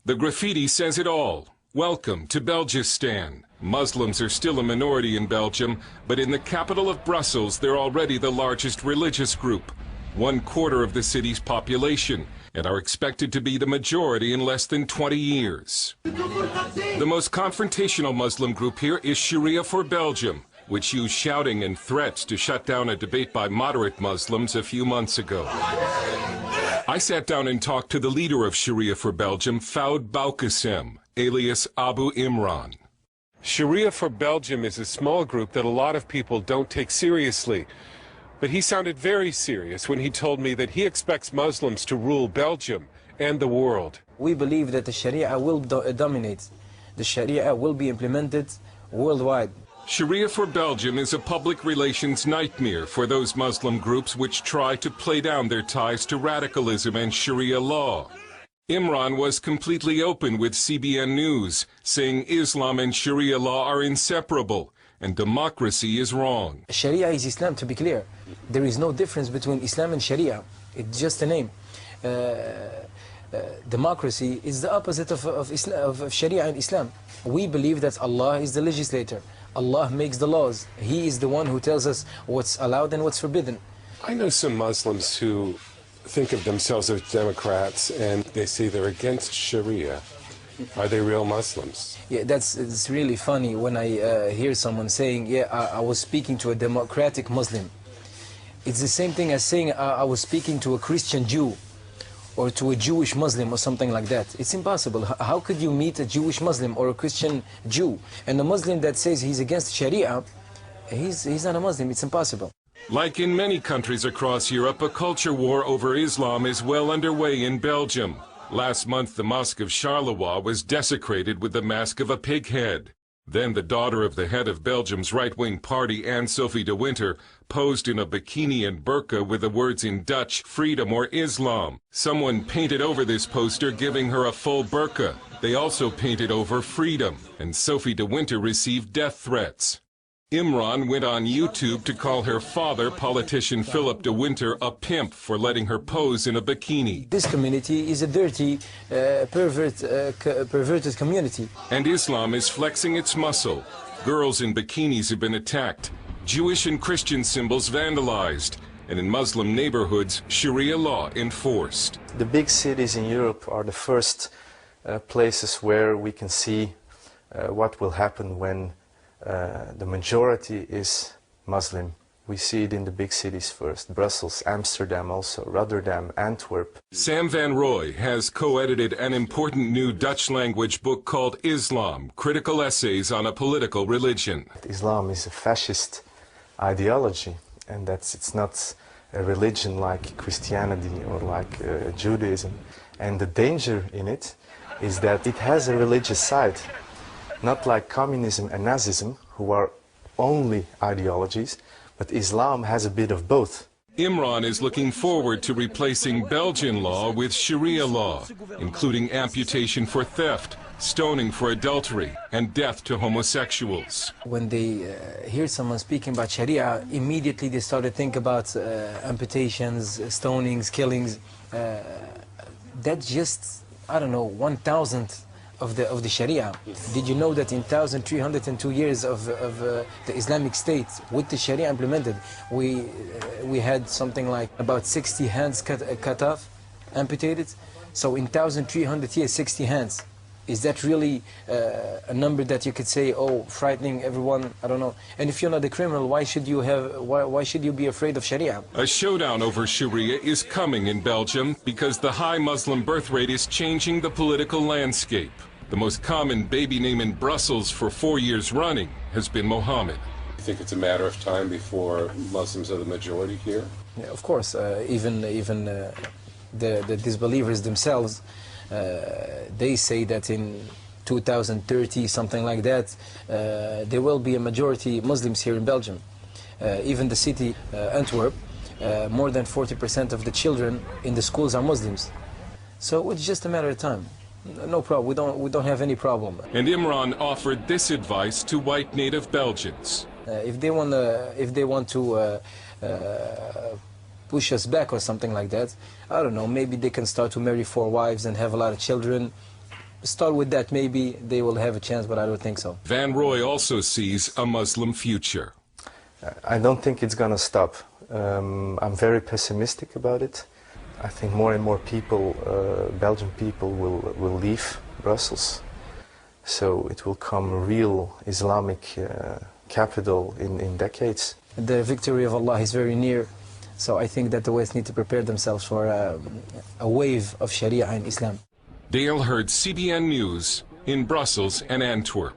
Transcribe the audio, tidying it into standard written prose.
The graffiti says it all. Welcome to Belgistan. Muslims are still a minority in Belgium, but in the capital of Brussels, they're already the largest religious group, 1/4 of the city's population, and are expected to be the majority in less than 20 years. The most confrontational Muslim group here is Sharia for Belgium, which used shouting and threats to shut down a debate by moderate Muslims a few months ago. I sat down and talked to the leader of Sharia for Belgium, Fouad Boukassem, alias Abu Imran. Sharia for Belgium is a small group that a lot of people don't take seriously. But he sounded very serious when he told me that he expects Muslims to rule Belgium and the world. We believe that the Sharia will dominate. The Sharia will be implemented worldwide. Sharia for Belgium is a public relations nightmare for those Muslim groups which try to play down their ties to radicalism and Sharia law. Imran was completely open with CBN News, saying Islam and Sharia law are inseparable and democracy is wrong. Sharia is Islam, to be clear. There is no difference between Islam and Sharia. It's just a name. Democracy is the opposite of Sharia and Islam. We believe that Allah is the legislator. Allah makes the laws. He is the one who tells us what's allowed and what's forbidden. I know some Muslims who think of themselves as Democrats and they say they're against Sharia. Are they real Muslims? Yeah, it's really funny when I hear someone saying, yeah, I was speaking to a democratic Muslim. It's the same thing as saying I was speaking to a Christian Jew or to a Jewish Muslim or something like that. It's impossible. How could you meet a Jewish Muslim or a Christian Jew? And a Muslim that says he's against Sharia, he's not a Muslim. It's impossible. Like in many countries across Europe, a culture war over Islam is well underway in Belgium. Last month, the Mosque of Charleroi was desecrated with the mask of a pig head. Then the daughter of the head of Belgium's right-wing party, Anne-Sophie de Winter, posed in a bikini and burqa with the words in Dutch, freedom or Islam. Someone painted over this poster, giving her a full burqa. They also painted over freedom, and Sophie de Winter received death threats. Imran went on YouTube to call her father, politician Philip de Winter, a pimp for letting her pose in a bikini. This community is a dirty, perverted community. And Islam is flexing its muscle. Girls in bikinis have been attacked, Jewish and Christian symbols vandalized, and in Muslim neighborhoods, Sharia law enforced. The big cities in Europe are the first places where we can see what will happen when the majority is Muslim. We see it in the big cities first, Brussels, Amsterdam also, Rotterdam, Antwerp. Sam van Rooij has co-edited an important new Dutch-language book called Islam, Critical Essays on a Political Religion. Islam is a fascist ideology, and it's not a religion like Christianity or like Judaism. And the danger in it is that it has a religious side. Not like communism and Nazism, who are only ideologies, but Islam has a bit of both. Imran is looking forward to replacing Belgian law with Sharia law, including amputation for theft, stoning for adultery, and death to homosexuals. When they hear someone speaking about Sharia, immediately they start to think about amputations, stonings, killings. That's just, I don't know, 1,000th of the Sharia. Did you know that in 1,302 years of the Islamic State, with the Sharia implemented, we had something like about 60 hands cut off, amputated? So in 1,300 years, 60 hands. Is that really a number that you could say, oh, frightening everyone? I don't know. And if you're not a criminal, why should you be afraid of Sharia? A showdown over Sharia is coming in Belgium because the high Muslim birth rate is changing the political landscape. The most common baby name in Brussels for 4 years running has been Mohammed. You think it's a matter of time before Muslims are the majority here? Yeah, of course, even the disbelievers themselves, they say that in 2030, something like that, there will be a majority Muslims here in Belgium. Even the city, Antwerp, more than 40% of the children in the schools are Muslims. So it's just a matter of time. No problem. We don't have any problem. And Imran offered this advice to white native Belgians. If they want to push us back or something like that, I don't know, maybe they can start to marry 4 wives and have a lot of children. start with that. Maybe they will have a chance, but I don't think so. Van Roy also sees a Muslim future. I don't think it's going to stop. I'm very pessimistic about it. I think more and more people, Belgian people, will leave Brussels. So it will come a real Islamic capital in decades. The victory of Allah is very near. So I think that the West need to prepare themselves for a wave of Sharia in Islam. Dale Hurd, CBN News, in Brussels and Antwerp.